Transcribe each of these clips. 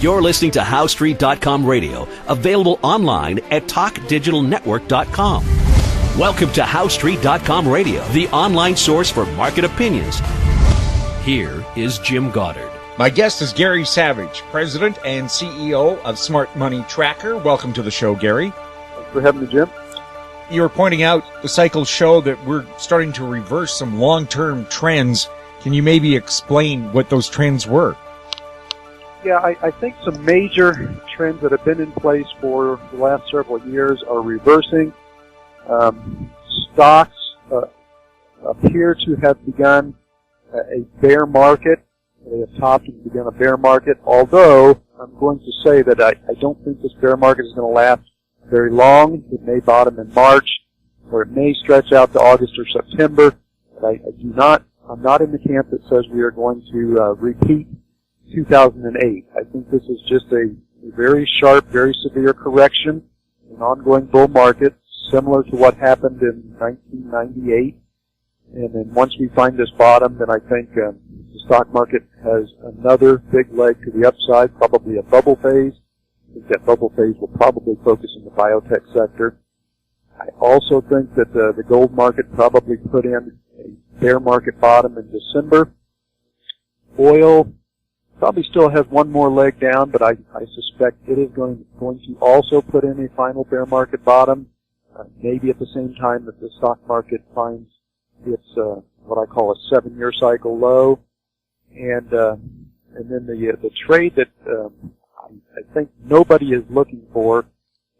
You're listening to HowStreet.com radio, available online at TalkDigitalNetwork.com. Welcome to HowStreet.com radio, the online source for market opinions. Here is Jim Goddard. My guest is Gary Savage, President and CEO of Smart Money Tracker. Welcome to the show, Gary. Thanks for having me, Jim. You were pointing out the cycles show that we're starting to reverse some long-term trends. Can you maybe explain what those trends were? Yeah, I think some major trends that have been in place for the last several years are reversing. Stocks appear to have begun a bear market. They have topped and begun a bear market, although I'm going to say that I don't think this bear market is going to last very long. It may bottom in March, or it may stretch out to August or September. But I'm not in the camp that says we are going to repeat 2008. I think this is just a very sharp, very severe correction, an ongoing bull market, similar to what happened in 1998. And then once we find this bottom, then I think the stock market has another big leg to the upside, probably a bubble phase. I think that bubble phase will probably focus in the biotech sector. I also think that the gold market probably put in a bear market bottom in December. Oil probably still has one more leg down, but I suspect it is going to also put in a final bear market bottom, maybe at the same time that the stock market finds its what I call a 7-year cycle low, and then the trade that I think nobody is looking for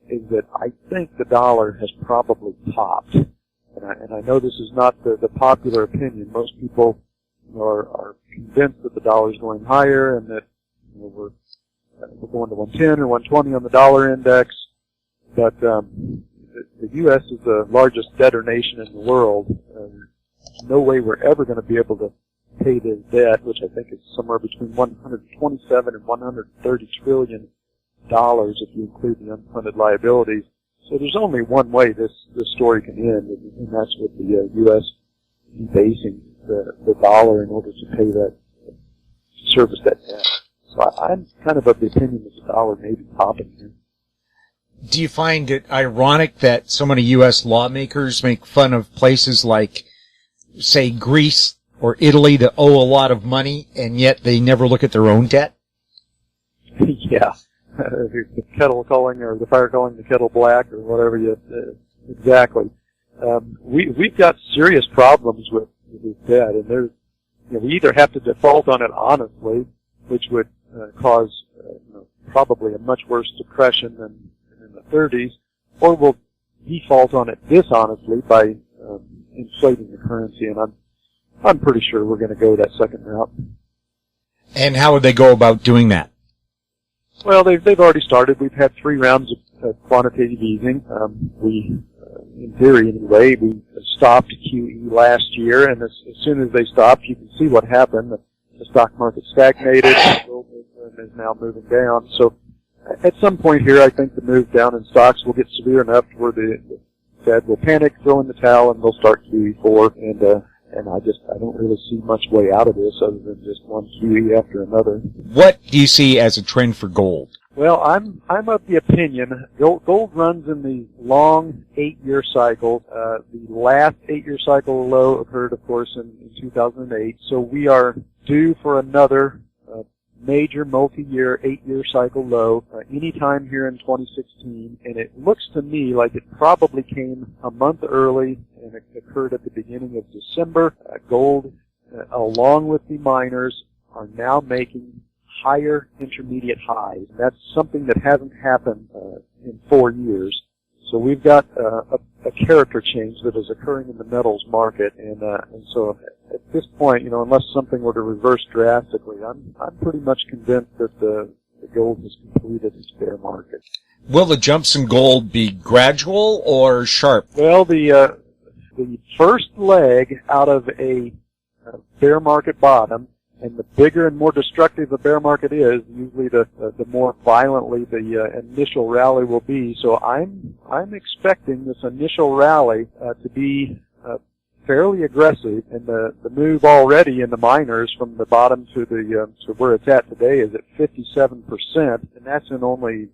is that I think the dollar has probably topped, and I know this is not the popular opinion. Most people are convinced that the dollar is going higher and that we're going to 110 or 120 on the dollar index. But the U.S. is the largest debtor nation in the world. No way we're ever going to be able to pay this debt, which I think is somewhere between 127 and 130 trillion dollars if you include the unfunded liabilities. So there's only one way this story can end, and that's with the U.S. debasing the dollar in order to pay that, service that debt. So I'm kind of the opinion that the dollar may be topping here. Do you find it ironic that so many U.S. lawmakers make fun of places like, say, Greece or Italy that owe a lot of money, and yet they never look at their own debt? Yeah. The kettle calling, or the fire calling the kettle black, or whatever exactly. We've got serious problems with this debt, and there's, we either have to default on it honestly, which would cause probably a much worse depression than in the 30s, or we'll default on it dishonestly by inflating the currency, and I'm pretty sure we're going to go that second route. And how would they go about doing that? Well, they've already started. We've had 3 rounds of quantitative easing. We, in theory anyway, we stopped QE last year, and as soon as they stopped, you can see what happened. The stock market stagnated, the gold movement is now moving down. So at some point here, I think the move down in stocks will get severe enough where the Fed will panic, throw in the towel, and they'll start QE4, and I don't really see much way out of this other than just one QE after another. What do you see as a trend for gold? Well, I'm of the opinion gold runs in the long 8-year cycle. The last 8-year cycle low occurred, of course, in 2008. So we are due for another major multi-year 8-year cycle low anytime here in 2016. And it looks to me like it probably came a month early, and it occurred at the beginning of December. Gold, along with the miners, are now making higher intermediate highs. That's something that hasn't happened in 4 years. So we've got a character change that is occurring in the metals market, and so at this point, unless something were to reverse drastically, I'm pretty much convinced that the gold has completed its bear market. Will the jumps in gold be gradual or sharp? Well, the first leg out of a bear market bottom, and the bigger and more destructive the bear market is, usually the more violently the initial rally will be. So I'm expecting this initial rally to be fairly aggressive, and the move already in the miners from the bottom to to where it's at today is at 57%, and that's in only,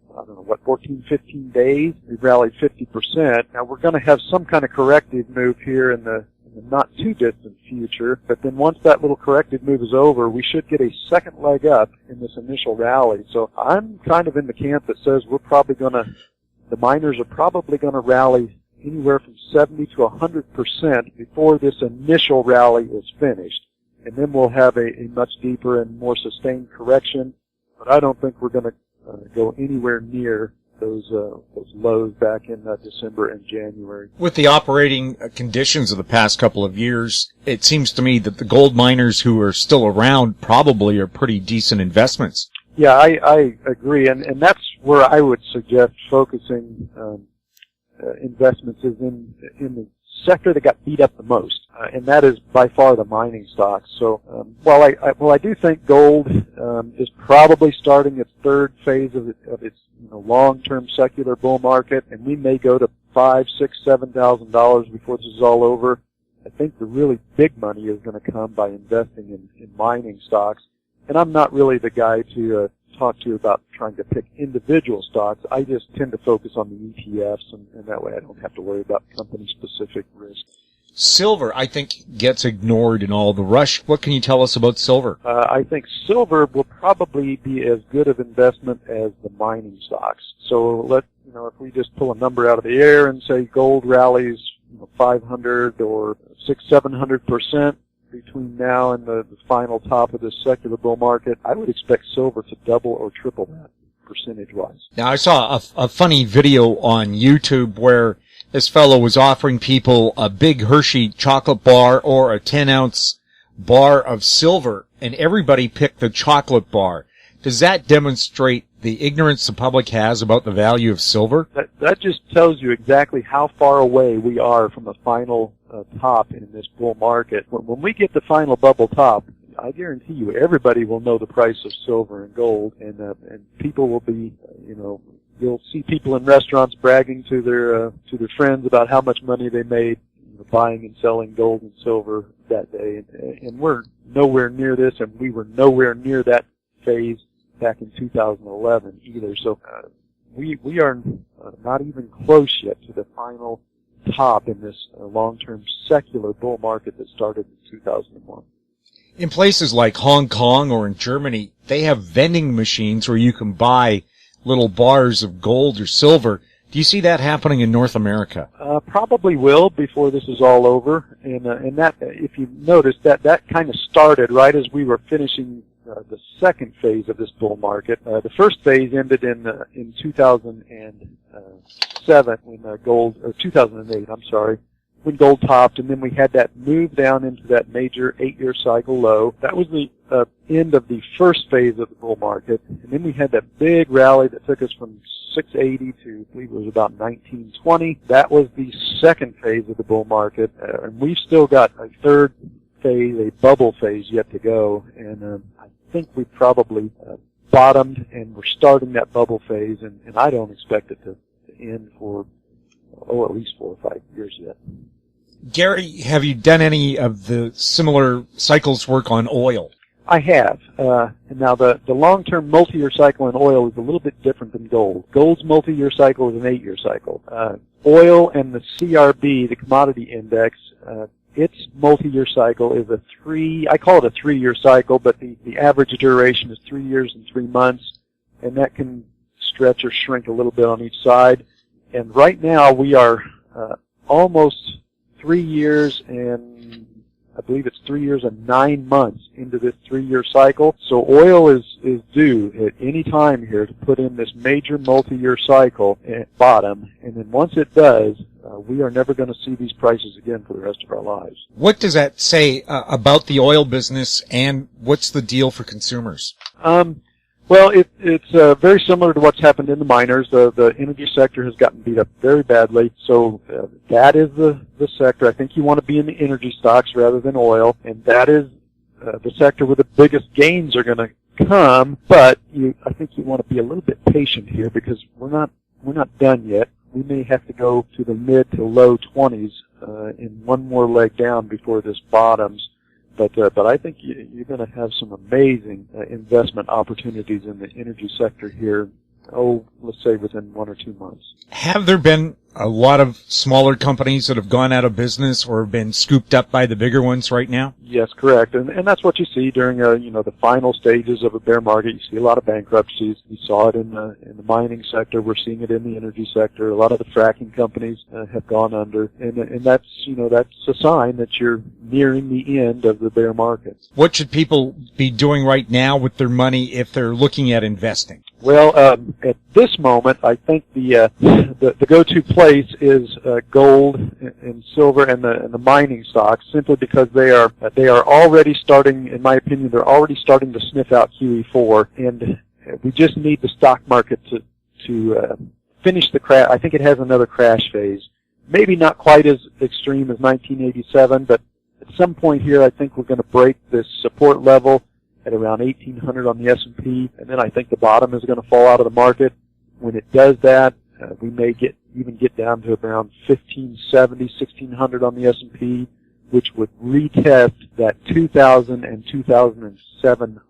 14, 15 days. We've rallied 50%. Now we're going to have some kind of corrective move here in the not too distant future, but then once that little corrective move is over, we should get a second leg up in this initial rally. So I'm kind of in the camp that says the miners are probably going to rally anywhere from 70 to 100% before this initial rally is finished. And then we'll have a much deeper and more sustained correction, but I don't think we're going to go anywhere near those lows back in December and January. With the operating conditions of the past couple of years, it seems to me that the gold miners who are still around probably are pretty decent investments. Yeah, I agree, and that's where I would suggest focusing investments is in the sector that got beat up the most, and that is by far the mining stocks. So while I do think gold is probably starting its third phase of its long-term secular bull market, and we may go to $5,000, $6,000, $7,000 before this is all over, I think the really big money is going to come by investing in mining stocks. And I'm not really the guy to talk to you about trying to pick individual stocks. I just tend to focus on the ETFs, and that way I don't have to worry about company-specific risk. Silver, I think, gets ignored in all the rush. What can you tell us about silver? I think silver will probably be as good of investment as the mining stocks. So if we just pull a number out of the air and say gold rallies 500 or 600-700% between now and the final top of this secular bull market, I would expect silver to double or triple that percentage-wise. Now, I saw a funny video on YouTube where this fellow was offering people a big Hershey chocolate bar or a 10-ounce bar of silver, and everybody picked the chocolate bar. Does that demonstrate the ignorance the public has about the value of silver? That just tells you exactly how far away we are from the final top in this bull market. When we get the final bubble top, I guarantee you everybody will know the price of silver and gold, and people will be, you'll see people in restaurants bragging to their friends about how much money they made buying and selling gold and silver that day, and we're nowhere near this, and we were nowhere near that phase back in 2011 either. So we are not even close yet to the final top in this long-term secular bull market that started in 2001. In places like Hong Kong or in Germany, they have vending machines where you can buy little bars of gold or silver. Do you see that happening in North America? Probably will before this is all over. And that, if you notice, that kind of started right as we were finishing the second phase of this bull market. The first phase ended in 2007 when 2008. I'm sorry. When gold topped, and then we had that move down into that major 8-year cycle low. That was the end of the first phase of the bull market, and then we had that big rally that took us from 680 to, I believe it was about 1920. That was the second phase of the bull market, and we've still got a third phase, a bubble phase yet to go, and I think we probably bottomed, and we're starting that bubble phase, and I don't expect it to end for, at least 4 or 5 years yet. Gary, have you done any of the similar cycles work on oil? I have. And now the long-term multi-year cycle in oil is a little bit different than gold. Gold's multi-year cycle is an 8-year cycle. Oil and the CRB, the commodity index, its multi-year cycle is I call it a 3-year cycle, but the average duration is 3 years and 3 months, and that can stretch or shrink a little bit on each side. And right now we are almost 3 years and I believe it's 3 years and 9 months into this 3-year cycle. So oil is due at any time here to put in this major multi-year cycle at bottom. And then once it does, we are never going to see these prices again for the rest of our lives. What does that say about the oil business, and what's the deal for consumers? Well, it's very similar to what's happened in the miners. The energy sector has gotten beat up very badly, so that is the sector. I think you want to be in the energy stocks rather than oil, and that is the sector where the biggest gains are going to come. But I think you want to be a little bit patient here because we're not done yet. We may have to go to the mid to low 20s in one more leg down before this bottoms. But I think you're going to have some amazing investment opportunities in the energy sector here. Let's say within 1 or 2 months. Have there been a lot of smaller companies that have gone out of business or have been scooped up by the bigger ones right now? Yes, correct. And that's what you see during the final stages of a bear market. You see a lot of bankruptcies. We saw it in the mining sector. We're seeing it in the energy sector. A lot of the fracking companies have gone under, and that's a sign that you're nearing the end of the bear market. What should people be doing right now with their money if they're looking at investing? Well, at this moment, I think the go-to place is gold and silver and the mining stocks, simply because they are already starting, in my opinion, they're already starting to sniff out QE4, and we just need the stock market to finish the crash. I think it has another crash phase, maybe not quite as extreme as 1987, but at some point here, I think we're going to break this support level at around 1,800 on the S&P, and then I think the bottom is going to fall out of the market. When it does that, we may even get down to around 1,570, 1,600 on the S&P, which would retest that 2000 and 2007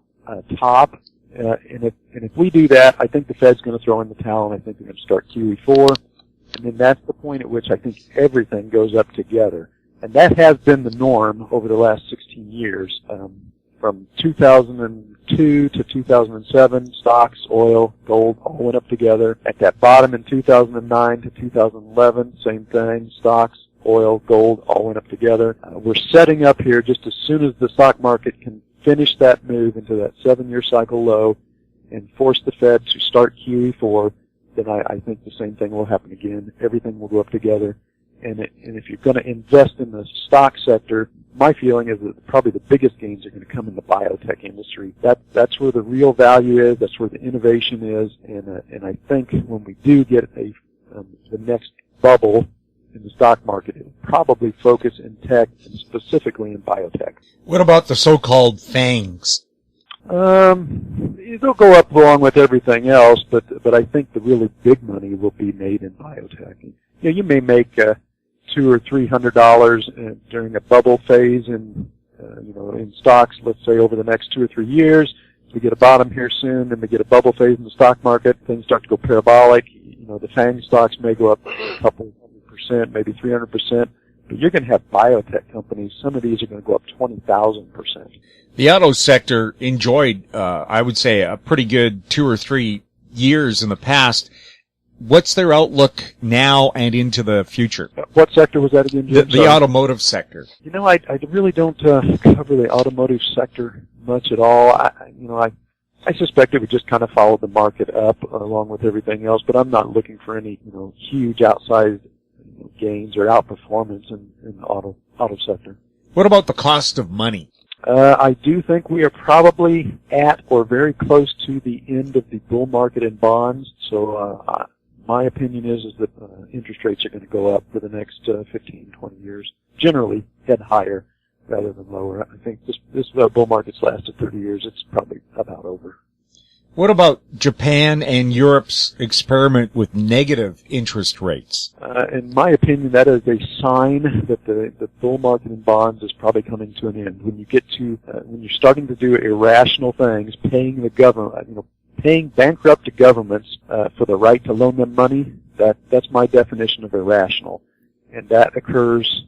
top. And if we do that, I think the Fed's going to throw in the towel, and I think they're going to start QE4. And then that's the point at which I think everything goes up together. And that has been the norm over the last 16 years. From 2002 to 2007, stocks, oil, gold all went up together. At that bottom in 2009 to 2011, same thing, stocks, oil, gold all went up together. We're setting up here just as soon as the stock market can finish that move into that 7-year cycle low and force the Fed to start QE4, then I think the same thing will happen again. Everything will go up together. And if you're going to invest in the stock sector, my feeling is that probably the biggest gains are going to come in the biotech industry. That's where the real value is. That's where the innovation is. And I think when we do get the next bubble in the stock market, it'll probably focus in tech and specifically in biotech. What about the so-called FANGs? It'll go up along with everything else, but I think the really big money will be made in biotech. You may make $200 or $300 during a bubble phase in stocks. Let's say over the next 2 or 3 years, we get a bottom here soon, then we get a bubble phase in the stock market. Things start to go parabolic. The FANG stocks may go up a couple %, maybe 300%. But you're going to have biotech companies. Some of these are going to go up 20,000%. The auto sector enjoyed, I would say, a pretty good 2 or 3 years in the past. What's their outlook now and into the future? What sector was that again, Jim? The automotive sector. I really don't cover the automotive sector much at all. I suspect it would just kind of follow the market up along with everything else, but I'm not looking for any huge outsized gains or outperformance in the auto sector. What about the cost of money? I do think we are probably at or very close to the end of the bull market in bonds. So my opinion is that interest rates are going to go up for the next 15, 20 years. Generally head higher rather than lower. I think this bull market's lasted 30 years. It's probably about over. What about Japan and Europe's experiment with negative interest rates? In my opinion, that is a sign that the bull market in bonds is probably coming to an end. When you get to when you're starting to do irrational things, paying the government, paying bankrupt governments for the right to loan them money, that's my definition of irrational, and that occurs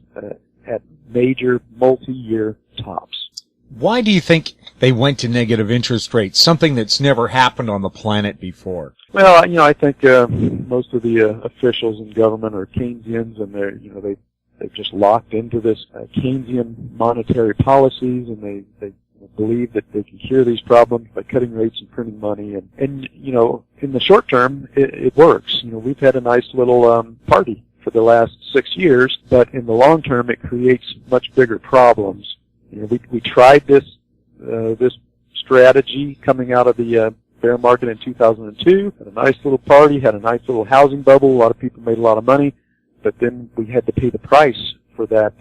at major multi-year tops. Why do you think they went to negative interest rates, something that's never happened on the planet before? Well, I think most of the officials in government are Keynesians, and they've just locked into this Keynesian monetary policies, and they believe that they can cure these problems by cutting rates and printing money. And in the short term, it works. We've had a nice little party for the last 6 years, but in the long term, it creates much bigger problems. We tried this strategy coming out of the bear market in 2002. Had a nice little party, had a nice little housing bubble. A lot of people made a lot of money, but then we had to pay the price for that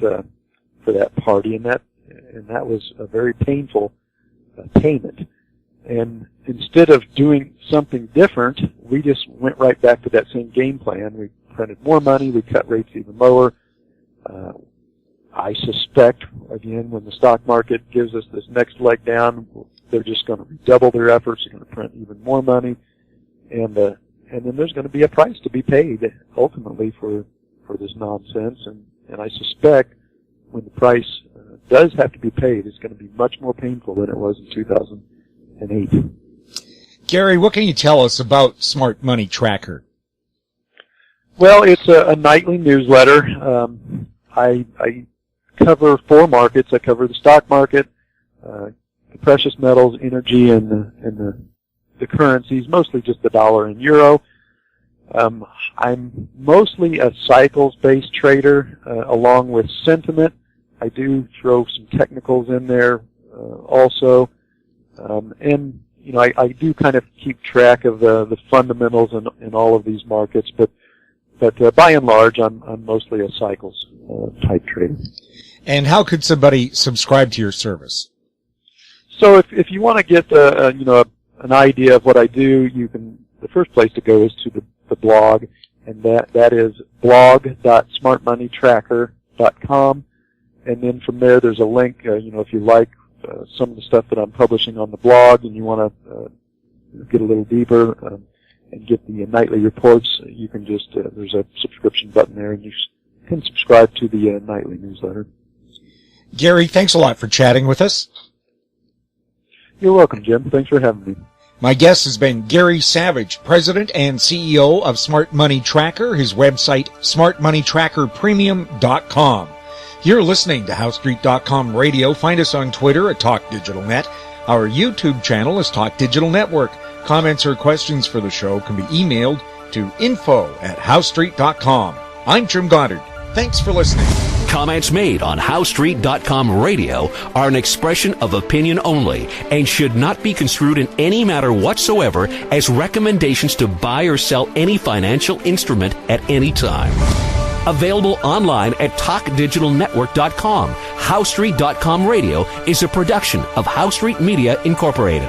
party, and that was a very painful payment. And instead of doing something different, we just went right back to that same game plan. We printed more money, we cut rates even lower. I suspect, again, when the stock market gives us this next leg down, they're just going to redouble their efforts. They're going to print even more money, and then there's going to be a price to be paid ultimately for this nonsense. And I suspect when the price does have to be paid, it's going to be much more painful than it was in 2008. Gary, what can you tell us about Smart Money Tracker? Well, it's a nightly newsletter. I cover 4 markets. I cover the stock market, the precious metals, energy, and the currencies, mostly just the dollar and euro. I'm mostly a cycles-based trader, along with sentiment. I do throw some technicals in there also, and you know I do kind of keep track of the fundamentals in all of these markets, but by and large, I'm mostly a cycles type trader. And how could somebody subscribe to your service? So if you want to get an idea of what I do, the first place to go is to the blog, and that is blog.smartmoneytracker.com. And then from there's a link, if you like some of the stuff that I'm publishing on the blog and you want to get a little deeper and get the nightly reports, you can just, there's a subscription button there and you can subscribe to the nightly newsletter. Gary, thanks a lot for chatting with us. You're welcome, Jim. Thanks for having me. My guest has been Gary Savage, President and CEO of Smart Money Tracker, his website, smartmoneytrackerpremium.com. You're listening to HowStreet.com radio. Find us on Twitter at TalkDigitalNet. Our YouTube channel is Talk Digital Network. Comments or questions for the show can be emailed to info@HowStreet.com. I'm Jim Goddard. Thanks for listening. Comments made on HowStreet.com radio are an expression of opinion only and should not be construed in any matter whatsoever as recommendations to buy or sell any financial instrument at any time. Available online at TalkDigitalNetwork.com. HowStreet.com radio is a production of HowStreet Media Incorporated.